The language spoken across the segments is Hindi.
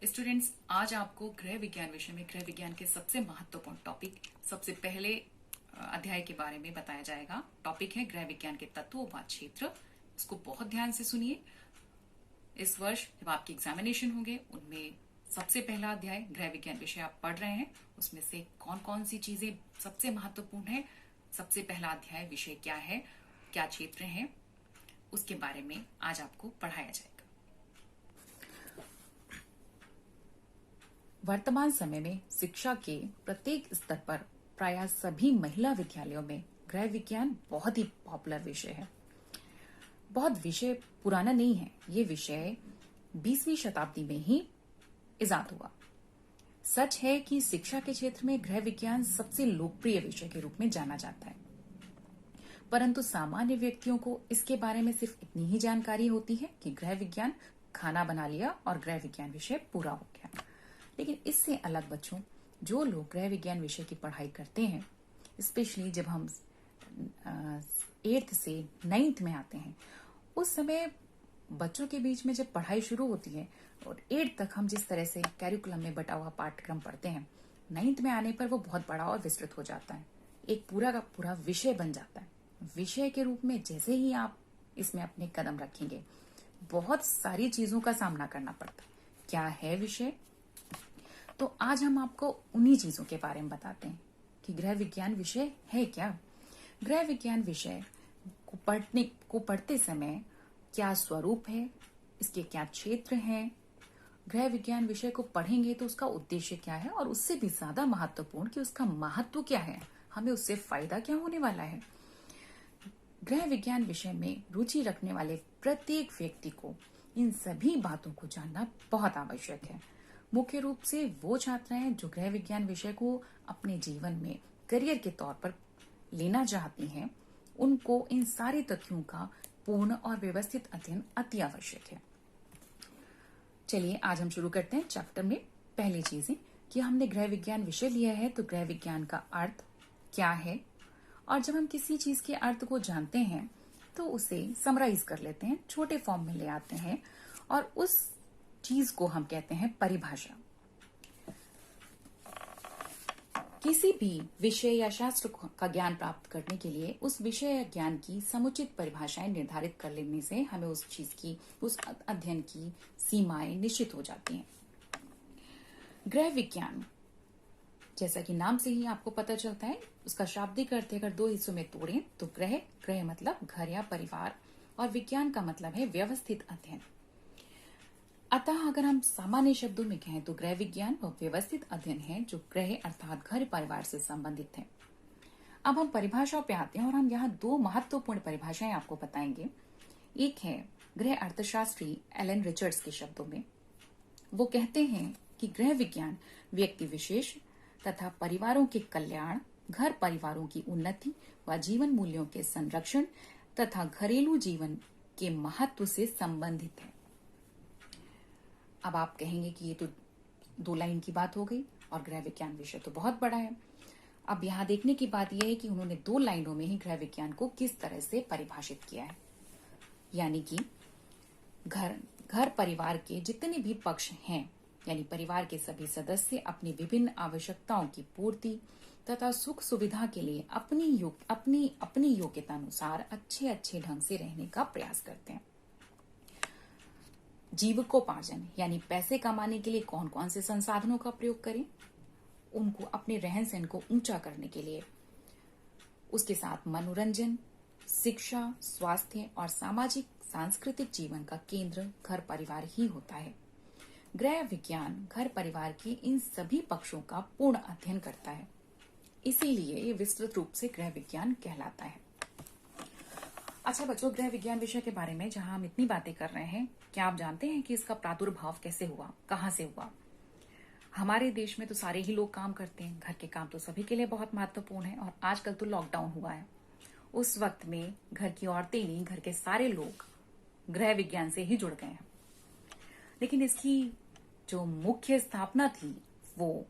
स्टूडेंट्स, आज आपको गृह विज्ञान विषय में गृह विज्ञान के सबसे महत्वपूर्ण टॉपिक, सबसे पहले अध्याय के बारे में बताया जाएगा। टॉपिक है गृह विज्ञान के तत्व व क्षेत्र। इसको बहुत ध्यान से सुनिए। इस वर्ष जब आपके एग्जामिनेशन होंगे उनमें सबसे पहला अध्याय गृह विज्ञान विषय आप पढ़ रहे हैं, उसमें से कौन कौन सी चीजें सबसे महत्वपूर्ण है, सबसे पहला अध्याय विषय क्या है, क्या क्षेत्र है, उसके बारे में आज आपको पढ़ाया जाएगा। वर्तमान समय में शिक्षा के प्रत्येक स्तर पर प्रायः सभी महिला विद्यालयों में गृह विज्ञान बहुत ही पॉपुलर विषय है। बहुत विषय पुराना नहीं है, ये विषय 20वीं शताब्दी में ही इजाद हुआ। सच है कि शिक्षा के क्षेत्र में गृह विज्ञान सबसे लोकप्रिय विषय के रूप में जाना जाता है, परंतु सामान्य व्यक्तियों को इसके बारे में सिर्फ इतनी ही जानकारी होती है कि गृह विज्ञान, खाना बना लिया और गृह विज्ञान विषय पूरा हो गया। लेकिन इससे अलग बच्चों, जो लोग गृह विज्ञान विषय की पढ़ाई करते हैं, स्पेशली जब हम 8th से 9th में आते हैं, उस समय बच्चों के बीच में जब पढ़ाई शुरू होती है और 8th तक हम जिस तरह से कैरिकुलम में बटा हुआ पाठ्यक्रम पढ़ते हैं, 9th में आने पर वो बहुत बड़ा और विस्तृत हो जाता है, एक पूरा का पूरा विषय बन जाता है। विषय के रूप में जैसे ही आप इसमें अपने कदम रखेंगे, बहुत सारी चीजों का सामना करना पड़ता है। क्या है विषय? तो आज हम आपको उन्हीं चीजों के बारे में बताते हैं कि गृह विज्ञान विषय है क्या। गृह विज्ञान विषय को पढ़ते समय क्या स्वरूप है, इसके क्या क्षेत्र हैं, गृह विज्ञान विषय को पढ़ेंगे तो उसका उद्देश्य क्या है, और उससे भी ज्यादा महत्वपूर्ण कि उसका महत्व क्या है, हमें उससे फायदा क्या होने वाला है। गृह विज्ञान विषय में रुचि रखने वाले प्रत्येक व्यक्ति को इन सभी बातों को जानना बहुत आवश्यक है। मुख्य रूप से वो छात्राएं जो गृह विज्ञान विषय को अपने जीवन में करियर के तौर पर लेना चाहती हैं, उनको इन सारे तथ्यों का पूर्ण और व्यवस्थित अध्ययन अति आवश्यक है। चलिए आज हम शुरू करते हैं चैप्टर में। पहली चीजें कि हमने गृह विज्ञान विषय लिया है तो गृह विज्ञान का अर्थ क्या है, और जब हम किसी चीज के अर्थ को जानते हैं तो उसे समराइज कर लेते हैं, छोटे फॉर्म में ले आते हैं, और उस चीज को हम कहते हैं परिभाषा। किसी भी विषय या शास्त्र का ज्ञान प्राप्त करने के लिए उस विषय या ज्ञान की समुचित परिभाषाएं निर्धारित कर लेने से हमें उस चीज की, उस अध्ययन की सीमाएं निश्चित हो जाती हैं। गृह विज्ञान, जैसा कि नाम से ही आपको पता चलता है, उसका शाब्दिक अर्थ अगर 2 हिस्सों में तोड़ें तो गृह मतलब घर या परिवार, और विज्ञान का मतलब है व्यवस्थित अध्ययन। अतः अगर हम सामान्य शब्दों में कहें तो गृह विज्ञान वो व्यवस्थित अध्ययन है जो गृह अर्थात घर परिवार से संबंधित है। अब हम परिभाषाओं पे आते हैं और हम यहाँ 2 महत्वपूर्ण परिभाषाएं आपको बताएंगे। एक है गृह अर्थशास्त्री एलन रिचर्ड्स के शब्दों में, वो कहते हैं कि गृह विज्ञान व्यक्ति विशेष तथा परिवारों के कल्याण, घर परिवारों की उन्नति व जीवन मूल्यों के संरक्षण तथा घरेलू जीवन के महत्व से संबंधित है। अब आप कहेंगे कि ये तो 2 लाइन की बात हो गई और गृह विज्ञान विषय तो बहुत बड़ा है। अब यहाँ देखने की बात यह है कि उन्होंने 2 लाइनों में ही गृह विज्ञान को किस तरह से परिभाषित किया है। यानी कि घर परिवार के जितने भी पक्ष हैं, यानी परिवार के सभी सदस्य अपनी विभिन्न आवश्यकताओं की पूर्ति तथा सुख सुविधा के लिए अपनी योग्यता अनुसार अच्छे ढंग से रहने का प्रयास करते हैं। जीविकोपार्जन यानी पैसे कमाने के लिए कौन कौन से संसाधनों का प्रयोग करें, उनको अपने रहन सहन को ऊंचा करने के लिए, उसके साथ मनोरंजन, शिक्षा, स्वास्थ्य और सामाजिक सांस्कृतिक जीवन का केंद्र घर परिवार ही होता है। गृह विज्ञान घर परिवार के इन सभी पक्षों का पूर्ण अध्ययन करता है, इसीलिए ये विस्तृत रूप से गृह विज्ञान कहलाता है। अच्छा बच्चों, गृह विज्ञान विषय के बारे में जहां हम इतनी बातें कर रहे हैं, क्या आप जानते हैं कि इसका प्रादुर्भाव कैसे हुआ, कहां से हुआ? हमारे देश में तो सारे ही लोग काम करते हैं, घर के काम तो सभी के लिए बहुत महत्वपूर्ण है, और आजकल तो लॉकडाउन हुआ है। उस वक्त में घर की औरतें नहीं, घर के सारे लोग गृह विज्ञान से ही जुड़ गए हैं। लेकिन इसकी जो मुख्य स्थापना थी वो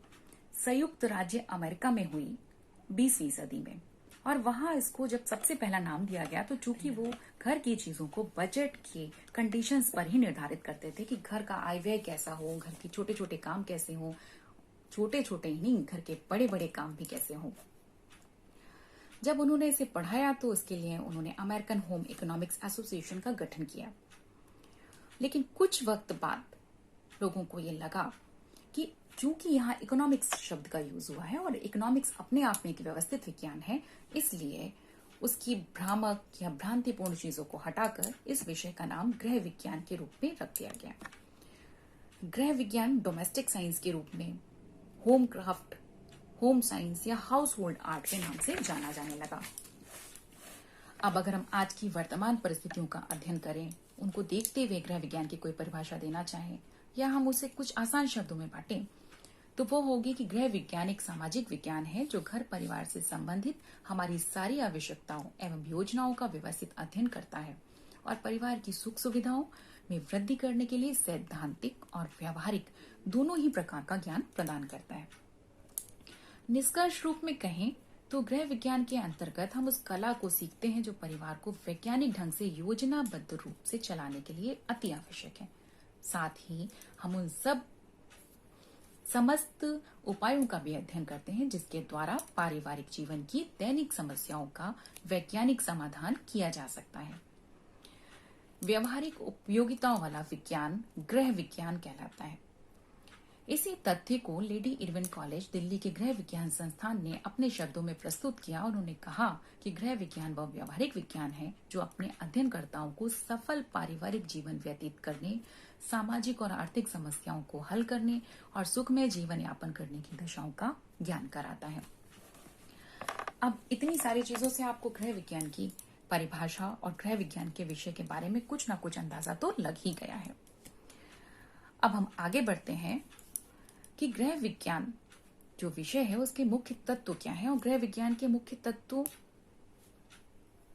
संयुक्त राज्य अमेरिका में हुई 20वीं सदी में, और वहां इसको जब सबसे पहला नाम दिया गया तो चूंकि वो घर की चीजों को बजट के कंडीशंस पर ही निर्धारित करते थे कि घर का आय व्यय कैसा हो, घर के छोटे छोटे काम कैसे हो, छोटे छोटे ही नहीं घर के बड़े बड़े काम भी कैसे हो। जब उन्होंने इसे पढ़ाया तो उसके लिए उन्होंने अमेरिकन होम इकोनॉमिक्स एसोसिएशन का गठन किया। लेकिन कुछ वक्त बाद लोगों को ये लगा कि चूंकि यहाँ इकोनॉमिक्स शब्द का यूज हुआ है और इकोनॉमिक्स अपने आप में एक व्यवस्थित विज्ञान है, इसलिए उसकी भ्रामक या भ्रांतिपूर्ण चीजों को हटाकर इस विषय का नाम गृह विज्ञान के रूप में रख दिया गया। गृह विज्ञान डोमेस्टिक साइंस के रूप में होम क्राफ्ट, होम साइंस या हाउस होल्ड आर्ट के नाम से जाना जाने लगा। अब अगर हम आज की वर्तमान परिस्थितियों का अध्ययन करें, उनको देखते हुए गृह विज्ञान की कोई परिभाषा देना चाहें या हम उसे कुछ आसान शब्दों में बांटें, तो वो होगी कि गृह विज्ञान एक सामाजिक विज्ञान है जो घर परिवार से संबंधित हमारी सारी आवश्यकताओं एवं योजनाओं का व्यवस्थित अध्ययन करता है और परिवार की सुख सुविधाओं में वृद्धि करने के लिए सैद्धांतिक और व्यावहारिक दोनों ही प्रकार का ज्ञान प्रदान करता है। निष्कर्ष रूप में कहें तो गृह विज्ञान के अंतर्गत हम उस कला को सीखते हैं जो परिवार को वैज्ञानिक ढंग से योजनाबद्ध रूप से चलाने के लिए अति आवश्यक है। साथ ही हम उन सब समस्त उपायों का भी अध्ययन करते हैं जिसके द्वारा पारिवारिक जीवन की दैनिक समस्याओं का वैज्ञानिक समाधान किया जा सकता है। व्यवहारिक उपयोगिताओं वाला विज्ञान गृह विज्ञान कहलाता है। इसी तथ्य को लेडी इरविन कॉलेज दिल्ली के गृह विज्ञान संस्थान ने अपने शब्दों में प्रस्तुत किया। उन्होंने कहा कि गृह विज्ञान वह व्यवहारिक विज्ञान है जो अपने अध्ययनकर्ताओं को सफल पारिवारिक जीवन व्यतीत करने, सामाजिक और आर्थिक समस्याओं को हल करने और सुखमय जीवन यापन करने की दशाओं का ज्ञान कराता है। अब इतनी सारी चीजों से आपको गृह विज्ञान की परिभाषा और गृह विज्ञान के विषय के बारे में कुछ ना कुछ अंदाजा तो लग ही गया है। अब हम आगे बढ़ते हैं कि गृह विज्ञान जो विषय है उसके मुख्य तत्व क्या है और गृह विज्ञान के मुख्य तत्व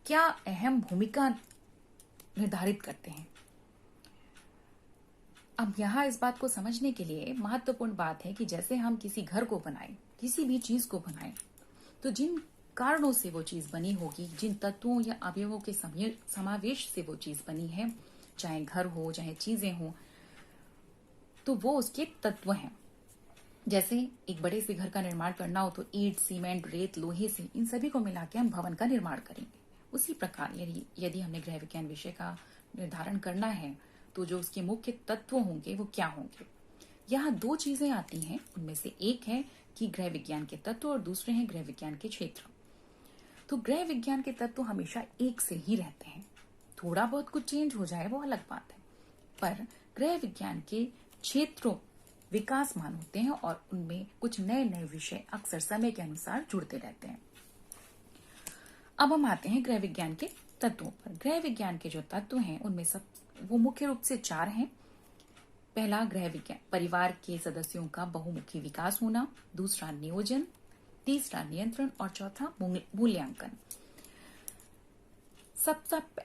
क्या अहम भूमिका निर्धारित करते हैं। अब यहाँ इस बात को समझने के लिए महत्वपूर्ण बात है कि जैसे हम किसी घर को बनाएं, किसी भी चीज को बनाएं, तो जिन कारणों से वो चीज बनी होगी, जिन तत्वों या अवयवों के समावेश से वो चीज बनी है, चाहे घर हो चाहे चीजें हो, तो वो उसके तत्व हैं। जैसे एक बड़े से घर का निर्माण करना हो तो ईंट, सीमेंट, रेत, लोहे से इन सभी को मिला के हम भवन का निर्माण करेंगे। उसी प्रकार यदि हमने गृह विज्ञान विषय का निर्धारण करना है तो जो उसके मुख्य तत्व होंगे वो क्या होंगे। यहाँ दो चीजें आती हैं, उनमें से एक है कि गृह विज्ञान के तत्व और दूसरे हैं गृह विज्ञान के क्षेत्र। तो गृह विज्ञान के तत्व हमेशा एक से ही रहते हैं, थोड़ा बहुत कुछ चेंज हो जाए वो अलग बात है, पर गृह विज्ञान के क्षेत्रों विकासमान होते हैं और उनमें कुछ नए नए विषय अक्सर समय के अनुसार जुड़ते रहते हैं। अब हम आते हैं गृह विज्ञान के तत्वों पर। गृह विज्ञान के जो तत्व हैं उनमें सब वो मुख्य रूप से 4 हैं। पहला गृह विज्ञान परिवार के सदस्यों का बहुमुखी विकास होना, दूसरा नियोजन, तीसरा नियंत्रण और चौथा मूल्यांकन।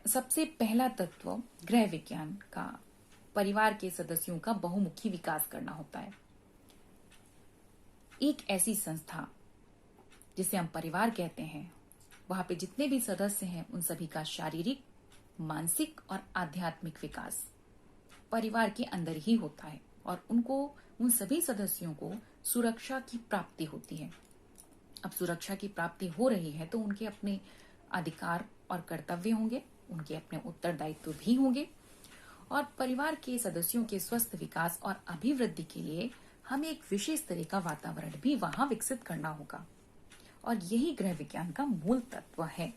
सबसे पहला तत्व गृह विज्ञान का परिवार के सदस्यों का बहुमुखी विकास करना होता है। एक ऐसी संस्था जिसे हम परिवार कहते हैं, वहां पे जितने भी सदस्य हैं उन सभी का शारीरिक, मानसिक और आध्यात्मिक विकास परिवार के अंदर ही होता है और उन सभी सदस्यों को सुरक्षा की प्राप्ति होती है। अब सुरक्षा की प्राप्ति हो रही है तो उनके अपने अधिकार और कर्तव्य होंगे, उनके अपने उत्तरदायित्व भी होंगे और परिवार के सदस्यों के स्वस्थ विकास और अभिवृद्धि के लिए हमें एक विशेष तरह का वातावरण भी वहां विकसित करना होगा और यही गृह विज्ञान का मूल तत्व है,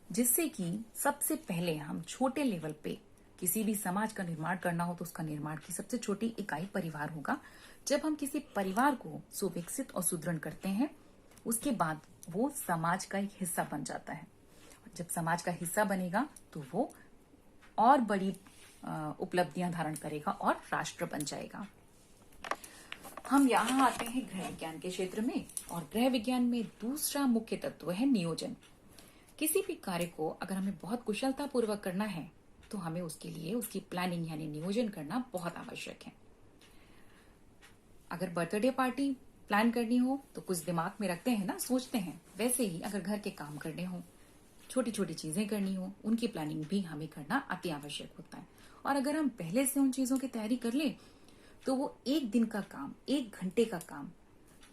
जिससे कि सबसे पहले हम छोटे लेवल पे किसी भी समाज का निर्माण करना हो तो उसका निर्माण की सबसे छोटी इकाई परिवार होगा। जब हम किसी परिवार को सुविकसित और सुदृढ़ करते हैं उसके बाद वो समाज का एक हिस्सा बन जाता है। जब समाज का हिस्सा बनेगा तो वो और बड़ी उपलब्धियां धारण करेगा और राष्ट्र बन जाएगा। हम यहाँ आते हैं गृह विज्ञान के क्षेत्र में और गृह विज्ञान में दूसरा मुख्य तत्व है नियोजन। किसी भी कार्य को अगर हमें बहुत कुशलता पूर्वक करना है तो हमें उसके लिए उसकी प्लानिंग यानी नियोजन करना बहुत आवश्यक है। अगर बर्थडे पार्टी प्लान करनी हो तो कुछ दिमाग में रखते हैं ना, सोचते हैं। वैसे ही अगर घर के काम करने हो, छोटी छोटी चीजें करनी हो, उनकी प्लानिंग भी हमें करना अति आवश्यक होता है। और अगर हम पहले से उन चीजों की तैयारी कर ले तो वो एक दिन का काम, 1 घंटे का काम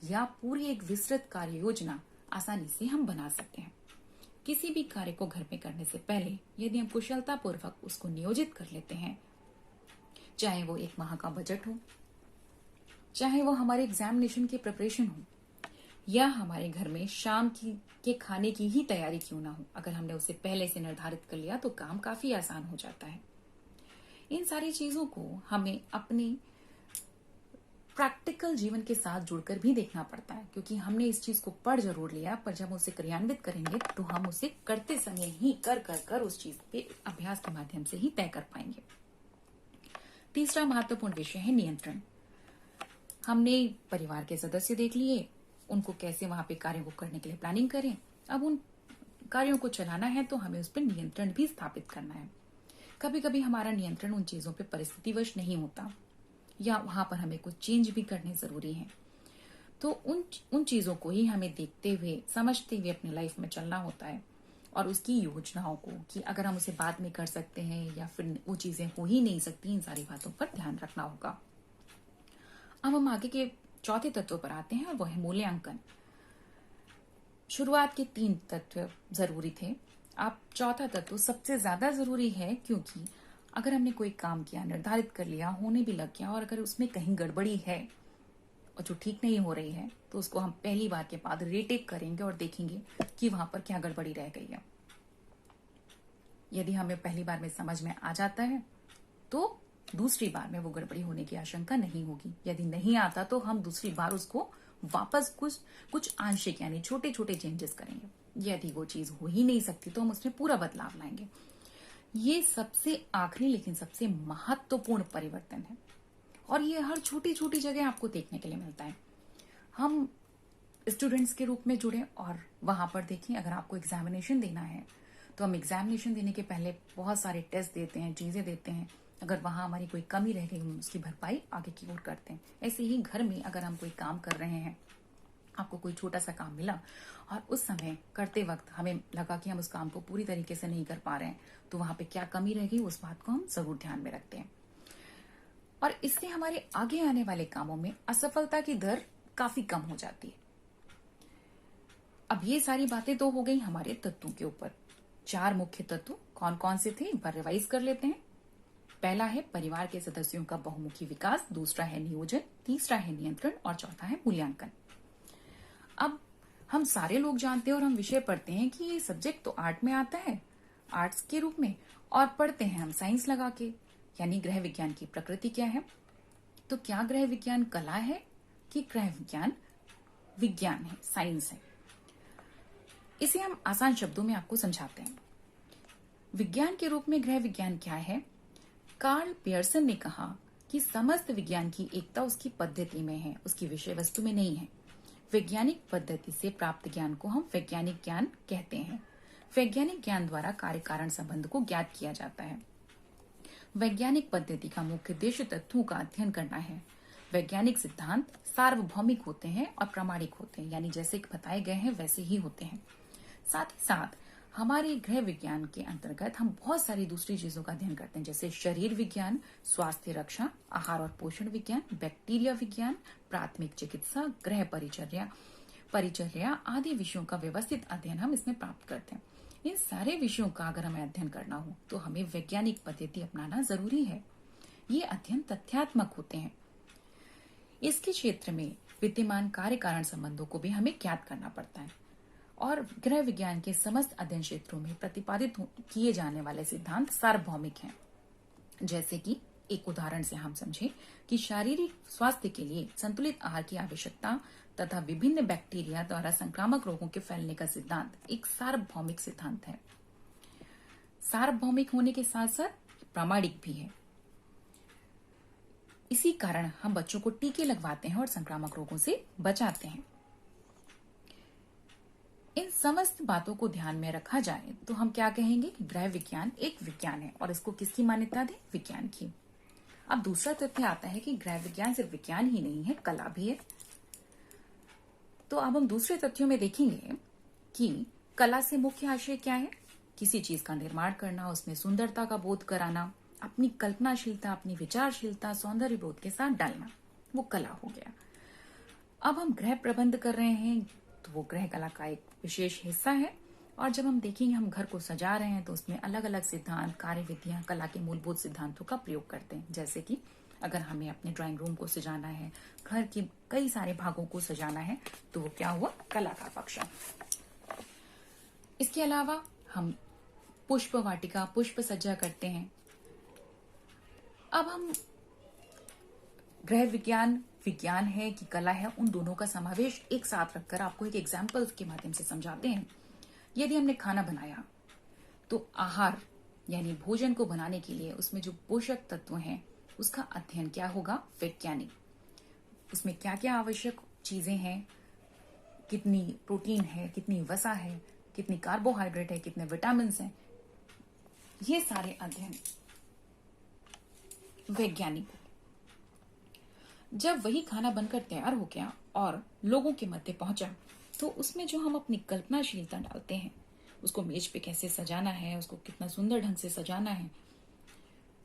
या पूरी एक विस्तृत कार्य योजना आसानी से हम बना सकते हैं। किसी भी कार्य को घर में करने से पहले यदि हम कुशलता पूर्वक उसको नियोजित कर लेते हैं, चाहे वो 1 माह का बजट हो, चाहे वो हमारे एग्जामिनेशन की प्रिपरेशन हो, या हमारे घर में शाम के खाने की ही तैयारी क्यों ना हो, अगर हमने उसे पहले से निर्धारित कर लिया तो काम काफी आसान हो जाता है। इन सारी चीजों को हमें अपने प्रैक्टिकल जीवन के साथ जुड़कर भी देखना पड़ता है, क्योंकि हमने इस चीज को पढ़ जरूर लिया, पर जब उसे क्रियान्वित करेंगे तो हम उसे करते समय ही कर उस चीज पे अभ्यास के माध्यम से ही तय कर पाएंगे। तीसरा महत्वपूर्ण विषय है नियंत्रण। हमने परिवार के सदस्य देख लिए, उनको कैसे वहां पे कार्यों को करने के लिए प्लानिंग करें। अब उन कार्यों को चलाना है तो हमें उस पर नियंत्रण भी स्थापित करना है। कभी कभी हमारा नियंत्रण उन चीजों पे परिस्थितिवश नहीं होता, या वहां पर हमें कुछ चेंज भी करने जरूरी है। तो उन चीजों को ही हमें देखते हुए, समझते हुए अपनी लाइफ में चलना होता है, और उसकी योजनाओं को कि अगर हम उसे बाद में कर सकते हैं या फिर वो चीजें हो ही नहीं सकती, इन सारी बातों पर ध्यान रखना होगा। अब हम आगे के चौथे तत्व पर आते हैं, और वो है मूल्यांकन। शुरुआत के 3 तत्व जरूरी थे, अब चौथा तत्व सबसे ज्यादा जरूरी है, क्योंकि अगर हमने कोई काम किया, निर्धारित कर लिया, होने भी लग गया, और अगर उसमें कहीं गड़बड़ी है और जो ठीक नहीं हो रही है, तो उसको हम पहली बार के बाद रीटेक करेंगे और देखेंगे कि वहां पर क्या गड़बड़ी रह गई है। यदि हमें पहली बार में समझ में आ जाता है तो दूसरी बार में वो गड़बड़ी होने की आशंका नहीं होगी। यदि नहीं आता तो हम दूसरी बार उसको वापस कुछ आंशिक यानी छोटे छोटे चेंजेस करेंगे। यदि वो चीज हो ही नहीं सकती तो हम उसमें पूरा बदलाव लाएंगे। ये सबसे आखिरी लेकिन सबसे महत्वपूर्ण परिवर्तन है, और ये हर छोटी छोटी जगह आपको देखने के लिए मिलता है। हम स्टूडेंट्स के रूप में जुड़े और वहां पर देखें, अगर आपको एग्जामिनेशन देना है तो हम एग्जामिनेशन देने के पहले बहुत सारे टेस्ट देते हैं, चीजें देते हैं। अगर वहां हमारी कोई कमी रह गई, हम उसकी भरपाई आगे की ओर करते हैं। ऐसे ही घर में अगर हम कोई काम कर रहे हैं, आपको कोई छोटा सा काम मिला और उस समय करते वक्त हमें लगा कि हम उस काम को पूरी तरीके से नहीं कर पा रहे हैं, तो वहां पे क्या कमी रह गई, उस बात को हम जरूर ध्यान में रखते हैं। और इससे हमारे आगे आने वाले कामों में असफलता की दर काफी कम हो जाती है। अब ये सारी बातें तो हो गई हमारे तत्वों के ऊपर। 4 मुख्य तत्व कौन कौन से थे, एक बार रिवाइज कर लेते हैं। पहला है परिवार के सदस्यों का बहुमुखी विकास, दूसरा है नियोजन, तीसरा है नियंत्रण, और चौथा है मूल्यांकन। अब हम सारे लोग जानते हैं और हम विषय पढ़ते हैं कि ये सब्जेक्ट तो आर्ट में आता है, आर्ट्स के रूप में, और पढ़ते हैं हम साइंस लगा के, यानी गृह विज्ञान की प्रकृति क्या है। तो क्या गृह विज्ञान कला है कि गृह विज्ञान विज्ञान है, साइंस है? इसे हम आसान शब्दों में आपको समझाते हैं। विज्ञान के रूप में गृह विज्ञान क्या है? कार्ल पियर्सन ने कहा कि समस्त विज्ञान की एकता उसकी पद्धति में है, उसकी विषय वस्तु में नहीं है। वैज्ञानिक पद्धति से प्राप्त ज्ञान को हम वैज्ञानिक ज्ञान कहते हैं। वैज्ञानिक ज्ञान द्वारा कार्य कारण संबंध को ज्ञात किया जाता है। वैज्ञानिक पद्धति का मुख्य उद्देश्य तथ्यों का अध्ययन करना है। वैज्ञानिक सिद्धांत सार्वभौमिक होते हैं और प्रामाणिक होते हैं, यानी जैसे बताए गए हैं वैसे ही होते हैं। साथ ही साथ हमारे गृह विज्ञान के अंतर्गत हम बहुत सारी दूसरी चीजों का अध्ययन करते हैं, जैसे शरीर विज्ञान, स्वास्थ्य रक्षा, आहार और पोषण विज्ञान, बैक्टीरिया विज्ञान, प्राथमिक चिकित्सा, गृह परिचर्या आदि विषयों का व्यवस्थित अध्ययन हम इसमें प्राप्त करते हैं। इन सारे विषयों का अगर हमें अध्ययन करना हो तो हमें वैज्ञानिक पद्धति अपनाना जरूरी है। ये अध्ययन तथ्यात्मक होते हैं। इसके क्षेत्र में विद्यमान कार्य कारण संबंधों को भी हमें ज्ञात करना पड़ता है, और गृह विज्ञान के समस्त अध्ययन क्षेत्रों में प्रतिपादित किए जाने वाले सिद्धांत सार्वभौमिक हैं। जैसे कि एक उदाहरण से हम समझें कि शारीरिक स्वास्थ्य के लिए संतुलित आहार की आवश्यकता तथा विभिन्न बैक्टीरिया द्वारा संक्रामक रोगों के फैलने का सिद्धांत एक सार्वभौमिक सिद्धांत है। सार्वभौमिक होने के साथ साथ प्रामाणिक भी है। इसी कारण हम बच्चों को टीके लगवाते हैं और संक्रामक रोगों से बचाते हैं। इन समस्त बातों को ध्यान में रखा जाए तो हम क्या कहेंगे कि गृह विज्ञान एक विज्ञान है, और इसको किसकी मान्यता दें? विज्ञान की। अब दूसरा तथ्य आता है कि गृह विज्ञान सिर्फ विज्ञान ही नहीं है, कला भी है। तो अब हम दूसरे तथ्यों में देखेंगे कि कला से मुख्य आशय क्या है। किसी चीज का निर्माण करना, उसमें सुंदरता का बोध कराना, अपनी कल्पनाशीलता, अपनी विचारशीलता, सौंदर्य बोध के साथ डालना, वो कला हो गया। अब हम गृह प्रबंध कर रहे हैं तो वो गृह कला का एक विशेष हिस्सा है। और जब हम देखेंगे हम घर को सजा रहे हैं तो उसमें अलग अलग सिद्धांत, कार्य विधियां, कला के मूलभूत सिद्धांतों का प्रयोग करते हैं। जैसे कि अगर हमें अपने ड्राइंग रूम को सजाना है, घर के कई सारे भागों को सजाना है, तो वो क्या हुआ, कला का पक्ष है। इसके अलावा हम पुष्प वाटिका, पुष्प सज्जा करते हैं। अब हम गृह विज्ञान विज्ञान है कि कला है, उन दोनों का समावेश एक साथ रखकर आपको एक एग्जाम्पल के माध्यम से समझाते हैं। यदि हमने खाना बनाया तो आहार यानी भोजन को बनाने के लिए उसमें जो पोषक तत्व हैं उसका अध्ययन क्या होगा, वैज्ञानिक। उसमें क्या क्या आवश्यक चीजें हैं, कितनी प्रोटीन है, कितनी वसा है, कितनी कार्बोहाइड्रेट है, कितने विटामिन हैं, ये सारे अध्ययन वैज्ञानिक। जब वही खाना बनकर तैयार हो गया और लोगों के मध्य पहुंचा तो उसमें जो हम अपनी कल्पनाशीलता डालते हैं, उसको मेज पे कैसे सजाना है, उसको कितना सुंदर ढंग से सजाना है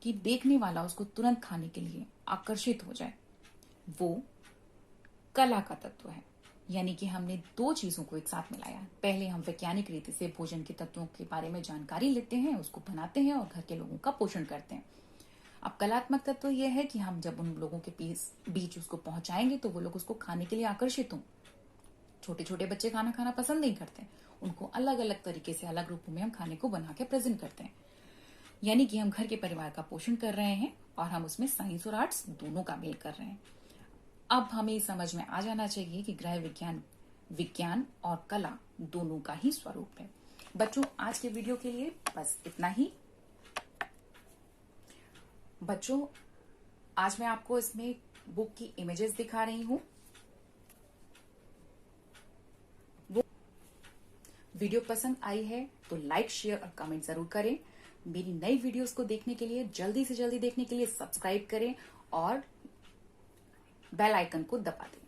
कि देखने वाला उसको तुरंत खाने के लिए आकर्षित हो जाए, वो कला का तत्व है। यानी कि हमने दो चीजों को एक साथ मिलाया। पहले हम वैज्ञानिक रीति से भोजन के तत्वों के बारे में जानकारी लेते हैं, उसको बनाते हैं और घर के लोगों का पोषण करते हैं। अब कलात्मक तत्व यह है कि हम जब उन लोगों के बीच उसको पहुंचाएंगे तो वो लोग उसको खाने के लिए आकर्षित हों। छोटे छोटे बच्चे खाना खाना पसंद नहीं करते, उनको अलग अलग तरीके से, अलग रूपों में हम खाने को बना के प्रेजेंट करते हैं। यानी कि हम घर के परिवार का पोषण कर रहे हैं और हम उसमें साइंस और आर्ट्स दोनों का मेल कर रहे हैं। अब हमें समझ में आ जाना चाहिए कि गृह विज्ञान विज्ञान और कला दोनों का ही स्वरूप है। बच्चों, आज के वीडियो के लिए बस इतना ही। बच्चों, आज मैं आपको इसमें बुक की इमेजेस दिखा रही हूं। वीडियो पसंद आई है तो लाइक, शेयर और कमेंट जरूर करें। मेरी नई वीडियोस को देखने के लिए, जल्दी से जल्दी देखने के लिए सब्सक्राइब करें और बेल आइकन को दबा दें।